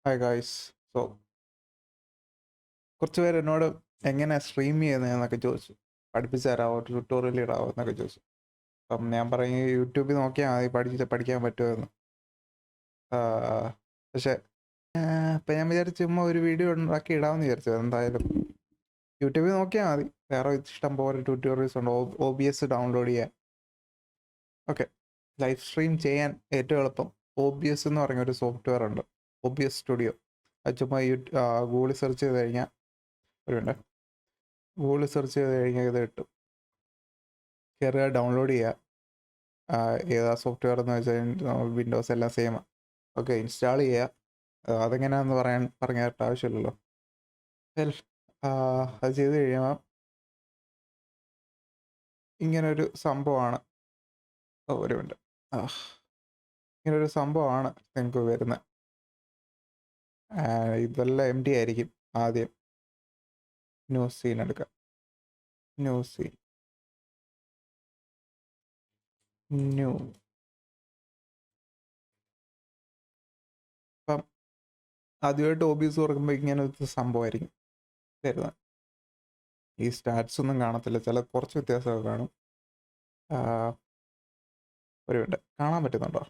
Hi guys. So കുറച്ച് പേര് എന്നോട് എങ്ങനെ സ്ട്രീം ചെയ്യുന്നതെന്നൊക്കെ ചോദിച്ചു. പഠിപ്പിച്ചു തരാമോ, ട്യൂട്ടോറിയൽ ഇടാവോ എന്നൊക്കെ ചോദിച്ചു. അപ്പം ഞാൻ പറയും യൂട്യൂബിൽ നോക്കിയാൽ മതി പഠിക്കാൻ പറ്റുമെന്ന്. പക്ഷേ ഇപ്പം ഞാൻ വിചാരിച്ചു ചുമ്മാ ഒരു വീഡിയോ ഉണ്ടാക്കി ഇടാമെന്ന് വിചാരിച്ചു. എന്തായാലും യൂട്യൂബിൽ നോക്കിയാൽ മതി. വേറെ ഇഷ്ടം പോലെ ട്യൂട്ടോറിയൽസ് ഉണ്ട്. OBS ഡൗൺലോഡ് ചെയ്യാൻ. ഓക്കെ, ലൈവ് സ്ട്രീം ചെയ്യാൻ ഏറ്റവും എളുപ്പം OBS എന്ന് പറഞ്ഞൊരു സോഫ്റ്റ്വെയർ ഉണ്ട്. OBS studio. അത് ചുമ്മാ ഗൂഗിളിൽ സെർച്ച് ചെയ്ത് കഴിഞ്ഞാൽ ഗൂഗിളിൽ സെർച്ച് ചെയ്ത് കഴിഞ്ഞാൽ ഇത് കിട്ടും. കയറുക, ഡൗൺലോഡ് ചെയ്യുക. ഏതാ സോഫ്റ്റ്വെയർ എന്ന് വെച്ചാൽ വിൻഡോസ് എല്ലാം സെയിമാണ്. ഓക്കെ, ഇൻസ്റ്റാൾ ചെയ്യുക. അതെങ്ങനെയാണെന്ന് പറഞ്ഞു തരേണ്ട ആവശ്യമില്ലല്ലോ. അത് ചെയ്ത് കഴിയുമ്പോൾ ഇങ്ങനൊരു സംഭവമാണ്. ഒരു മിനിറ്റ്. ഇങ്ങനൊരു സംഭവമാണ് നിങ്ങൾക്ക് വരുന്നത്. ഇതെല്ലാം MD ആയിരിക്കും. ആദ്യം ന്യൂസ് സീൻ എടുക്കുക. ന്യൂസ് സീൻ അപ്പം ആദ്യമായിട്ട് OBS തുറക്കുമ്പോൾ ഇങ്ങനെ ഒരു സംഭവമായിരിക്കും വരുന്നത്. ഈ സ്റ്റാറ്റ്സ് ഒന്നും കാണത്തില്ല, കുറച്ച് വ്യത്യാസമൊക്കെ കാണും. ഒരു മിനിറ്റ്, കാണാൻ പറ്റുന്നുണ്ടോ?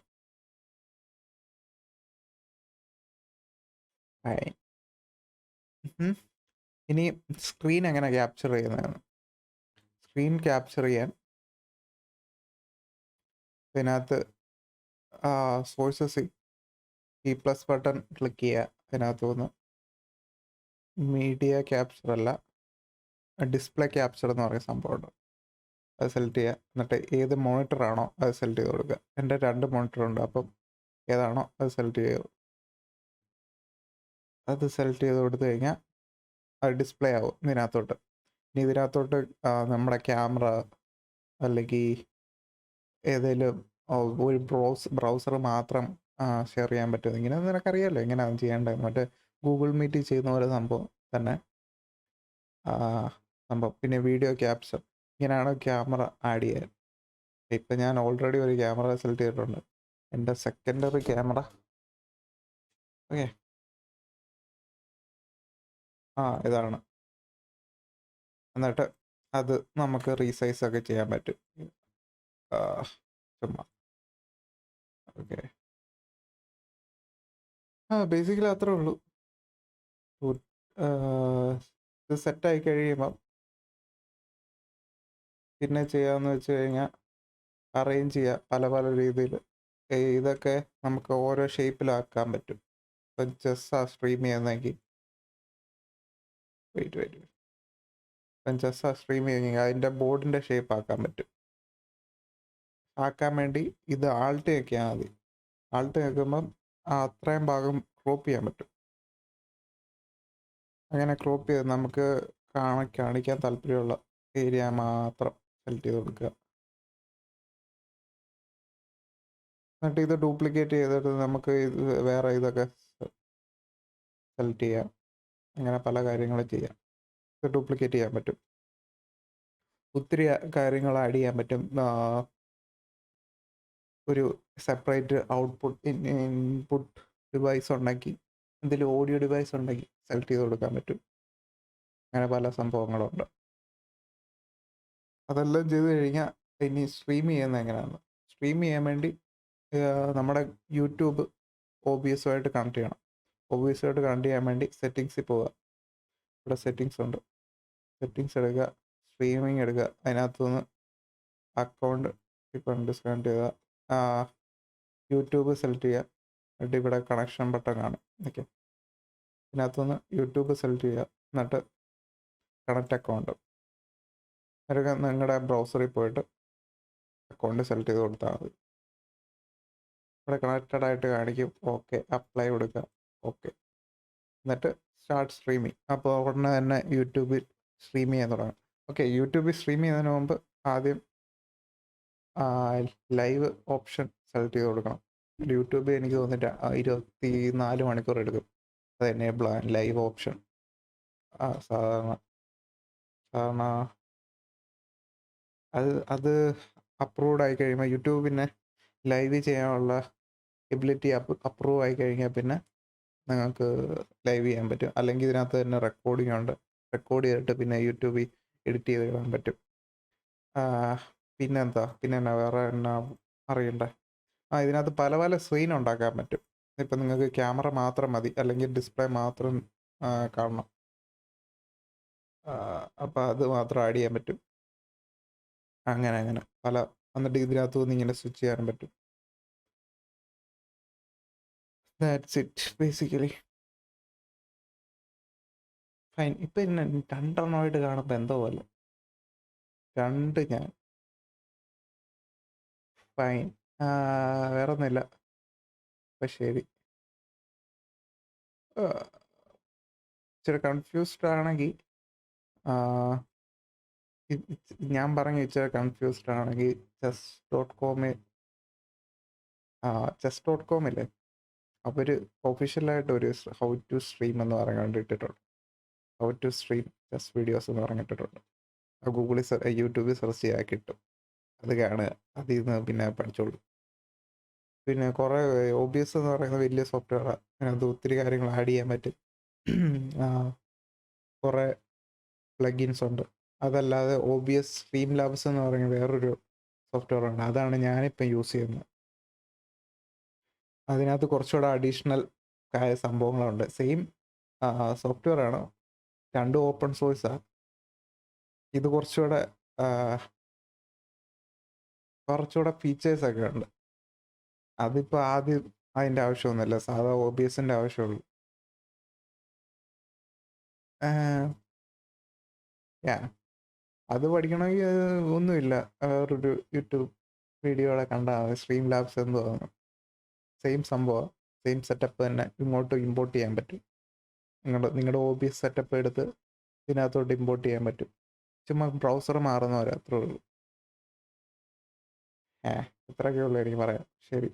ഇനി സ്ക്രീൻ എങ്ങനെ ക്യാപ്ചർ ചെയ്യുന്നതെന്ന്. സ്ക്രീൻ ക്യാപ്ചർ ചെയ്യാൻ ഇതിനകത്ത് സോഴ്സസ് ഈ പ്ലസ് ബട്ടൺ ക്ലിക്ക് ചെയ്യുക. അതിനകത്ത് നിന്ന് മീഡിയ ക്യാപ്ചർ അല്ല, ഡിസ്പ്ലേ ക്യാപ്ചർ എന്ന് പറയുന്ന സംഭവമുണ്ട്. അത് സെലക്ട് ചെയ്യുക. എന്നിട്ട് ഏത് മോണിറ്ററാണോ അത് സെലക്ട് ചെയ്ത് കൊടുക്കുക. എൻ്റെ 2 മോണിറ്ററുണ്ട്. അപ്പം ഏതാണോ അത് സെലക്ട് ചെയ്യുക. അത് സെലക്ട് ചെയ്ത് കൊടുത്തു കഴിഞ്ഞാൽ അത് ഡിസ്പ്ലേ ആവും ഇതിനകത്തോട്ട്. ഇനി ഇതിനകത്തോട്ട് നമ്മുടെ ക്യാമറ അല്ലെങ്കിൽ ഏതെങ്കിലും ഒരു ബ്രൗസർ മാത്രം ഷെയർ ചെയ്യാൻ പറ്റും. ഇങ്ങനെ നിനക്കറിയാമല്ലോ എങ്ങനെയാണ് ചെയ്യേണ്ടത്. മറ്റേ ഗൂഗിൾ മീറ്റിൽ ചെയ്യുന്ന പോലെ സംഭവം തന്നെ സംഭവം. പിന്നെ വീഡിയോ ക്യാപ്ചർ, ഇങ്ങനെയാണ് ക്യാമറ ആഡ് ചെയ്യാൻ. ഇപ്പം ഞാൻ ഓൾറെഡി ഒരു ക്യാമറ സെലക്ട് ചെയ്തിട്ടുണ്ട്, എൻ്റെ സെക്കൻഡറി ക്യാമറ. ഓക്കെ, ഇതാണ്. എന്നിട്ട് അത് നമുക്ക് റീസൈസ് ഒക്കെ ചെയ്യാൻ പറ്റും ചുമ്മാ. ഓക്കെ, ബേസിക്കലി അത്രേ ഉള്ളൂ. ഇത് സെറ്റായി കഴിയുമ്പം പിന്നെ ചെയ്യാമെന്ന് വെച്ച് കഴിഞ്ഞാൽ അറേഞ്ച് ചെയ്യുക പല പല രീതിയിൽ. ഇതൊക്കെ നമുക്ക് ഓരോ ഷേപ്പിലാക്കാൻ പറ്റും. ഇപ്പം ചെസ്സാണ് സ്ട്രീം ചെയ്യുന്നതെങ്കിൽ ഇപ്പം ചെസ്സാണ് സ്ട്രീം ചെയ്യുന്നെങ്കിൽ അതിൻ്റെ ബോർഡിൻ്റെ ഷേപ്പ് ആക്കാൻ പറ്റും. ആക്കാൻ വേണ്ടി ഇത് ആൾട്ട് ഞെക്കിയാൽ മതി. ആൾട്ട് ഞെക്കുമ്പം അത്രയും ഭാഗം ക്രോപ്പ് ചെയ്യാൻ പറ്റും. അങ്ങനെ ക്രോപ്പ് ചെയ്ത് നമുക്ക് കാണിക്കാൻ താല്പര്യമുള്ള ഏരിയ മാത്രം സെലക്ട് ചെയ്ത് കൊടുക്കുക. എന്നിട്ട് ഇത് ഡ്യൂപ്ലിക്കേറ്റ് ചെയ്തിട്ട് നമുക്ക് ഇത് വേറെ ഇതൊക്കെ സെലക്ട് ചെയ്യാം. അങ്ങനെ പല കാര്യങ്ങളും ചെയ്യാം. ഇത് ഡ്യൂപ്ലിക്കേറ്റ് ചെയ്യാൻ പറ്റും. ഒത്തിരി കാര്യങ്ങൾ ആഡ് ചെയ്യാൻ പറ്റും. ഒരു സെപ്പറേറ്റ് ഇൻപുട്ട് ഡിവൈസ് ഉണ്ടെങ്കിൽ, എന്തെങ്കിലും ഓഡിയോ ഡിവൈസ് ഉണ്ടെങ്കിൽ സെലക്ട് ചെയ്ത് കൊടുക്കാൻ പറ്റും. അങ്ങനെ പല സംഭവങ്ങളുണ്ട്. അതെല്ലാം ചെയ്ത് കഴിഞ്ഞാൽ ഇനി സ്ട്രീം ചെയ്യുന്നത് എങ്ങനെയാണ്. സ്ട്രീം ചെയ്യാൻ വേണ്ടി നമ്മുടെ യൂട്യൂബ് OBS-ആയിട്ട് കണക്ട് ചെയ്യണം. OBS-ആയിട്ട് കണക്ട് ചെയ്യാൻ വേണ്ടി സെറ്റിങ്സിൽ പോവുക. ഇവിടെ സെറ്റിങ്സ് ഉണ്ട്. സെറ്റിങ്സ് എടുക്കുക, സ്ട്രീമിങ് എടുക്കുക. അതിനകത്തുനിന്ന് അക്കൗണ്ട് ഇപ്പം ഡിസ്കണക്ട് ചെയ്യുക. യൂട്യൂബ് സെലക്ട് ചെയ്യുക. എന്നിട്ട് ഇവിടെ കണക്ഷൻ ബട്ടൺ കാണും. ഓക്കെ, ഇതിനകത്തുനിന്ന് യൂട്യൂബ് സെലക്ട് ചെയ്യുക. എന്നിട്ട് കണക്റ്റ് അക്കൗണ്ട്. എന്നിട്ട് നിങ്ങളുടെ ബ്രൗസറിൽ പോയിട്ട് അക്കൗണ്ട് സെലക്ട് ചെയ്ത് കൊടുത്താൽ മതി. ഇവിടെ കണക്റ്റഡ് ആയിട്ട് കാണിക്കും. ഓക്കെ, അപ്ലൈ കൊടുക്കുക. ഓക്കെ, എന്നിട്ട് സ്റ്റാർട്ട് സ്ട്രീമിങ്. അപ്പോൾ ഉടനെ തന്നെ യൂട്യൂബിൽ സ്ട്രീം ചെയ്യാൻ തുടങ്ങും. ഓക്കെ, യൂട്യൂബിൽ സ്ട്രീം ചെയ്യുന്നതിന് മുമ്പ് ആദ്യം ലൈവ് ഓപ്ഷൻ സെലക്ട് ചെയ്ത് കൊടുക്കണം. യൂട്യൂബിൽ എനിക്ക് തോന്നിയിട്ട് 24 മണിക്കൂർ എടുക്കും അത് എനേബിൾ ആകാൻ. ലൈവ് ഓപ്ഷൻ സാധാരണ അത് അപ്രൂവ്ഡ് ആയി കഴിയുമ്പോൾ യൂട്യൂബ് പിന്നെ ലൈവ് ചെയ്യാനുള്ള എബിലിറ്റി അപ്രൂവ് ആയി കഴിഞ്ഞാൽ പിന്നെ നിങ്ങൾക്ക് ലൈവ് ചെയ്യാൻ പറ്റും. അല്ലെങ്കിൽ ഇതിനകത്ത് തന്നെ റെക്കോർഡിംഗ് ഉണ്ട്. റെക്കോർഡ് ചെയ്തിട്ട് പിന്നെ യൂട്യൂബിൽ എഡിറ്റ് ചെയ്ത് ഇടാൻ പറ്റും. പിന്നെന്താ വേറെ എന്നാ അറിയണ്ടേ? ഇതിനകത്ത് പല പല സ്ക്രീൻ ഉണ്ടാക്കാൻ പറ്റും. ഇപ്പം നിങ്ങൾക്ക് ക്യാമറ മാത്രം മതി, അല്ലെങ്കിൽ ഡിസ്പ്ലേ മാത്രം കാണണം. അപ്പോൾ അത് മാത്രം ആഡ് ചെയ്യാൻ പറ്റും. അങ്ങനെ പല, എന്നിട്ട് ഇതിനകത്ത് നിന്ന് ഇങ്ങനെ സ്വിച്ച് ചെയ്യാൻ പറ്റും. That's it basically. ഫൈൻ. ഇപ്പം എന്നെ 2 എണ്ണമായിട്ട് കാണുമ്പോൾ എന്തോ പോലെ. 2 ഞാൻ. ഫൈൻ. വേറെ ഒന്നുമില്ല. അപ്പം ശരി. ഇച്ചിരി കൺഫ്യൂസ്ഡ് ആണെങ്കിൽ ഞാൻ പറഞ്ഞു, ഇച്ചിരി കൺഫ്യൂസ്ഡ് ആണെങ്കിൽ chess.com ഇല്ലേ, അവർ ഒഫീഷ്യലായിട്ട് ഒരു ഹൗ ടു സ്ട്രീം എന്ന് പറഞ്ഞുകൊണ്ട് ഇട്ടിട്ടുണ്ട്. How to stream chess videos എന്ന് പറഞ്ഞിട്ടിട്ടുണ്ട്. ഗൂഗിളിൽ യൂട്യൂബിൽ സെർച്ച് ചെയ്യാൻ കിട്ടും. അത് കാണുക, അതിൽ നിന്ന് പിന്നെ പഠിച്ചോളൂ. പിന്നെ കുറേ OBS എന്ന് പറയുന്ന വലിയ സോഫ്റ്റ്വെയറാണ്. അതിനകത്ത് ഒത്തിരി കാര്യങ്ങൾ ആഡ് ചെയ്യാൻ പറ്റും. കുറേ പ്ലഗിൻസ് ഉണ്ട്. അതല്ലാതെ OBS സ്ട്രീം ലാബ്സ് എന്ന് പറയുന്ന വേറൊരു സോഫ്റ്റ്വെയർ ഉണ്ട്. അതാണ് ഞാനിപ്പം യൂസ് ചെയ്യുന്നത്. അതിനകത്ത് കുറച്ചുകൂടെ അഡീഷണൽ സംഭവങ്ങളുണ്ട്. സെയിം സോഫ്റ്റ്വെയർ ആണ്, 2 ഓപ്പൺ സോഴ്സാണ്. ഇത് കുറച്ചുകൂടെ ഫീച്ചേഴ്സൊക്കെ ഉണ്ട്. അതിപ്പോൾ ആദ്യം അതിൻ്റെ ആവശ്യമൊന്നുമില്ല, സാധാ OBSൻ്റെ ആവശ്യമുള്ളൂ. അത് പഠിക്കണമെങ്കിൽ ഒന്നുമില്ല, വേറൊരു യൂട്യൂബ് വീഡിയോകളെ കണ്ടാൽ മതി. സ്ട്രീം ലാബ്സ് എന്ന് തോന്നുന്നു. സെയിം സംഭവം, സെയിം സെറ്റപ്പ് തന്നെ ഇങ്ങോട്ട് ഇമ്പോർട്ട് ചെയ്യാൻ പറ്റും. നിങ്ങളുടെ OBS സെറ്റപ്പ് എടുത്ത് ഇതിനകത്തോട്ട് ഇമ്പോർട്ട് ചെയ്യാൻ പറ്റും. ചുമ്മാ ബ്രൗസർ മാറുന്ന പോലെ, അത്രേ ഉള്ളൂ. ഇത്രയൊക്കെ ഉള്ളൂ എനിക്ക് പറയാം. ശരി.